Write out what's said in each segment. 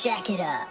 Jack it up.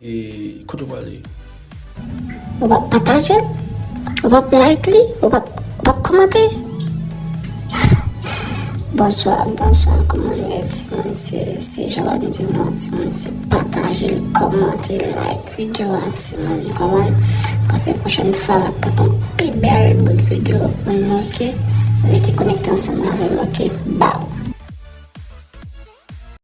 Et quand on va aller, on va partager, on va liker, on va commenter. Bonsoir, comment on est, c'est j'avais dit non, c'est partager, commenter, like vidéo, comment parce que la prochaine fois, pour une plus belle bonne vidéo, ok, restez connectés ensemble avec moi, ok, bye.